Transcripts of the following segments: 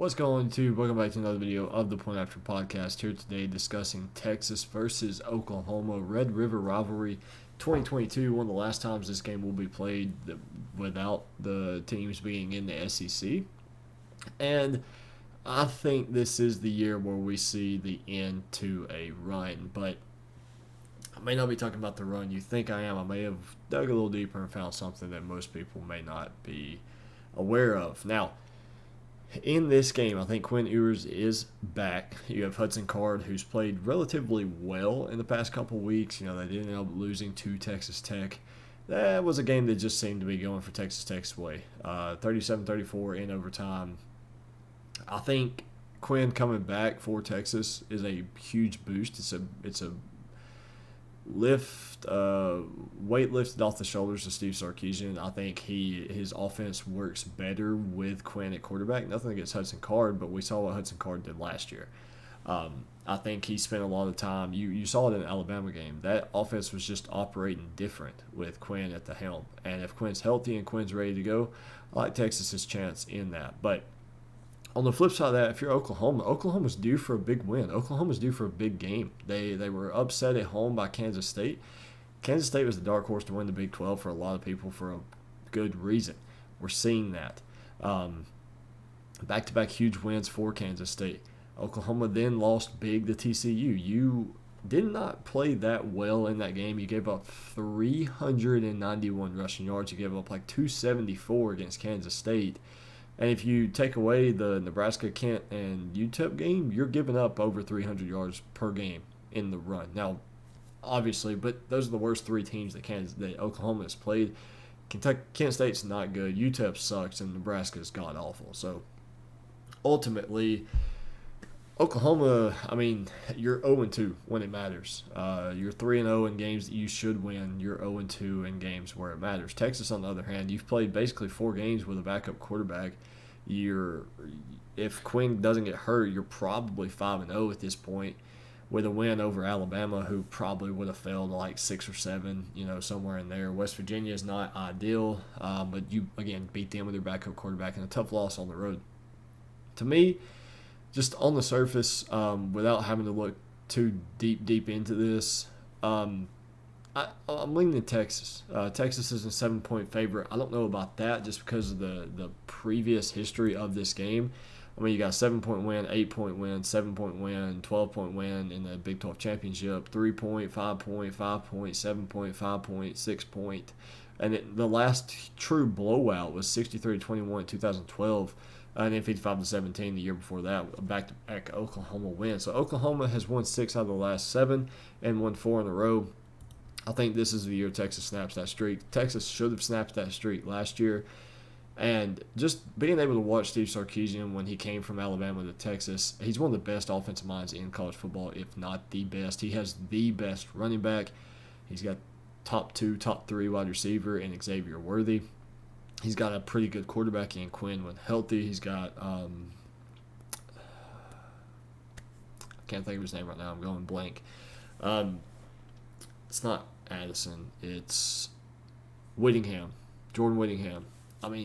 What's going on, YouTube? Welcome back to another video of the Point After Podcast. Here today discussing Texas versus Oklahoma, Red River Rivalry 2022. One of the last times this game will be played without the teams being in the SEC. And I think this is the year where we see the end to a run. But I may not be talking about the run you think I am. I may have dug a little deeper and found something that most people may not be aware of. Now, in this game, I think Quinn Ewers is back. You have Hudson Card, who's played relatively well in the past couple weeks. They did end up losing to Texas Tech. That was a game that just seemed to be going for Texas Tech's way. 37-34 in overtime. I think Quinn coming back for Texas is a huge boost. It's a weight lifted off the shoulders of Steve Sarkisian. I think his offense works better with Quinn at quarterback. Nothing against Hudson Card, but we saw what Hudson Card did last year. I think he spent a lot of time. You saw it in the Alabama game. That offense was just operating different with Quinn at the helm. And if Quinn's healthy and Quinn's ready to go, I like Texas's chance in that. But on the flip side of that, if you're Oklahoma's due for a big win. Oklahoma's due for a big game. They were upset at home by Kansas State. Kansas State was the dark horse to win the Big 12 for a lot of people for a good reason. We're seeing that. Back-to-back huge wins for Kansas State. Oklahoma then lost big to TCU. You did not play that well in that game. You gave up 391 rushing yards. You gave up like 274 against Kansas State. And if you take away the Nebraska, Kent, and UTEP game, you're giving up over 300 yards per game in the run. Now, obviously, but those are the worst three teams that Oklahoma has played. Kent State's not good. UTEP sucks, and Nebraska's god-awful. So, ultimately, Oklahoma, you're 0-2 when it matters. You're 3-0 in games that you should win. You're 0-2 in games where it matters. Texas, on the other hand, you've played basically 4 games with a backup quarterback. If Quinn doesn't get hurt, you're probably 5-0 at this point with a win over Alabama, who probably would have failed to like 6 or 7, somewhere in there. West Virginia is not ideal, but you, again, beat them with your backup quarterback and a tough loss on the road. To me, just on the surface, without having to look too deep into this, I'm leaning to Texas. Texas is a 7-point favorite. I don't know about that just because of the previous history of this game. You got a 7-point win, 8-point win, 7-point win, 12-point win in the Big 12 championship, 3-point, 5-point, 5-point, 7-point, 5-point, 6-point. And the last true blowout was 63-21 in 2012. And then 55-17 the year before that, back-to-back Oklahoma win. So Oklahoma has won 6 out of the last 7 and won 4 in a row. I think this is the year Texas snaps that streak. Texas should have snapped that streak last year. And just being able to watch Steve Sarkisian when he came from Alabama to Texas, he's one of the best offensive minds in college football, if not the best. He has the best running back. He's got top 2, top 3 wide receiver in Xavier Worthy. He's got a pretty good quarterback in Quinn when healthy. He's got I can't think of his name right now. I'm going blank. It's not Addison. It's Whittingham. Jordan Whittingham.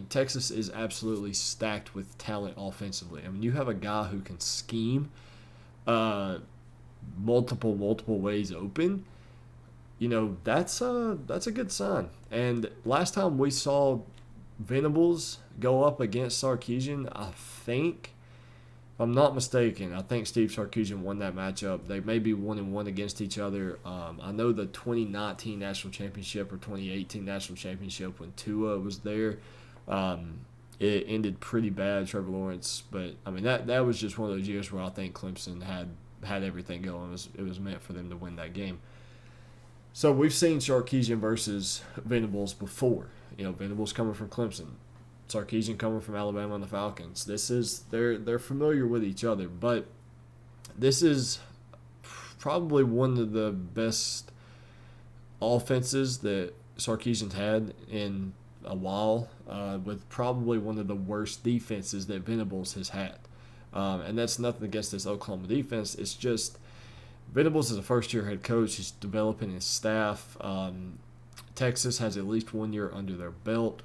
Texas is absolutely stacked with talent offensively. You have a guy who can scheme multiple ways open. That's a good sign. And last time we saw Venables go up against Sarkisian, if I'm not mistaken, I think Steve Sarkisian won that matchup. They may be 1-1 against each other. I know the 2019 National Championship or 2018 National Championship when Tua was there, it ended pretty bad, Trevor Lawrence. But, that was just one of those years where I think Clemson had everything going. It was meant for them to win that game. So we've seen Sarkisian versus Venables before. Venables coming from Clemson, Sarkisian coming from Alabama and the Falcons. They're familiar with each other, but this is probably one of the best offenses that Sarkisian's had in a while, with probably one of the worst defenses that Venables has had. And that's nothing against this Oklahoma defense. It's just Venables is a first-year head coach. He's developing his staff. Texas has at least 1 year under their belt.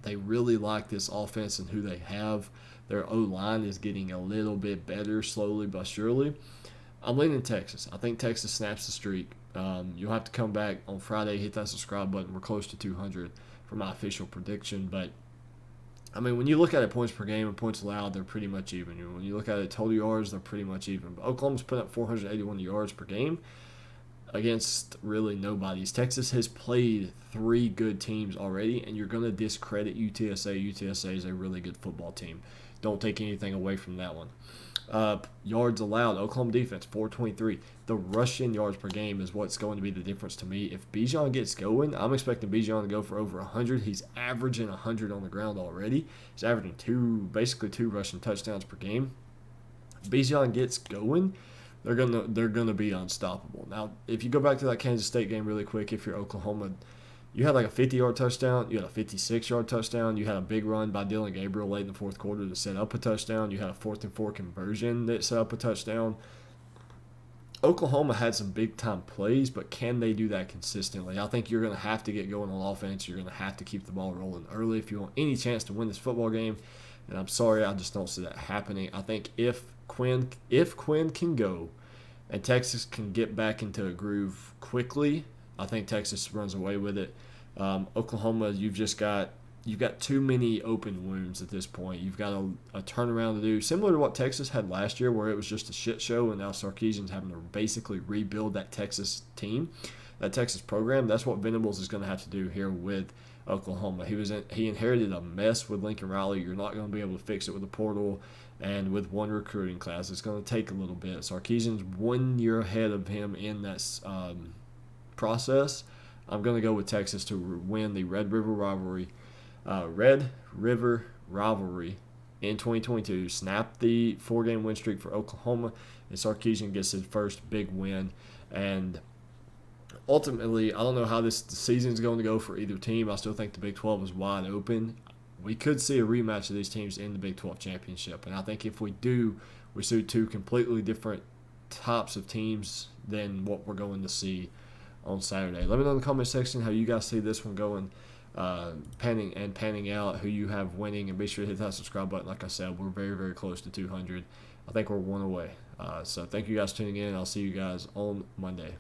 They really like this offense and who they have. Their O-line is getting a little bit better slowly but surely. I'm leaning Texas. I think Texas snaps the streak. You'll have to come back on Friday, hit that subscribe button. We're close to 200 for my official prediction. But, I mean, when you look at it points per game and points allowed, they're pretty much even. When you look at it total yards, they're pretty much even. But Oklahoma's put up 481 yards per game against really nobody's. Texas has played 3 good teams already, and you're going to discredit UTSA. UTSA is a really good football team. Don't take anything away from that one. Yards allowed, Oklahoma defense, 423. The rushing yards per game is what's going to be the difference to me. If Bijan gets going, I'm expecting Bijan to go for over 100. He's averaging 100 on the ground already. He's averaging basically two rushing touchdowns per game. If Bijan gets going, they're gonna be unstoppable. Now, if you go back to that Kansas State game really quick, if you're Oklahoma, you had like a 50-yard touchdown. You had a 56-yard touchdown. You had a big run by Dylan Gabriel late in the fourth quarter to set up a touchdown. You had a 4th and 4 conversion that set up a touchdown. Oklahoma had some big-time plays, but can they do that consistently? I think you're going to have to get going on offense. You're going to have to keep the ball rolling early if you want any chance to win this football game. And I'm sorry, I just don't see that happening. I think if Quinn can go and Texas can get back into a groove quickly, I think Texas runs away with it. Oklahoma, you've got too many open wounds at this point. You've got a turnaround to do, similar to what Texas had last year, where it was just a shit show, and now Sarkisian's having to basically rebuild that Texas team, that Texas program. That's what Venables is going to have to do here with Oklahoma. He inherited a mess with Lincoln Riley. You're not going to be able to fix it with a portal and with one recruiting class. It's going to take a little bit. Sarkisian's 1 year ahead of him in that process. I'm going to go with Texas to win the Red River Rivalry in 2022. Snap the 4-game win streak for Oklahoma, and Sarkisian gets his first big win. And ultimately, I don't know how the season is going to go for either team. I still think the Big 12 is wide open. We could see a rematch of these teams in the Big 12 championship, and I think if we do, we see 2 completely different types of teams than what we're going to see on Saturday. Let me know in the comment section how you guys see this one going, panning out, who you have winning, and be sure to hit that subscribe button. Like I said, we're very, very close to 200. I think we're 1 away. So thank you guys for tuning in. I'll see you guys on Monday.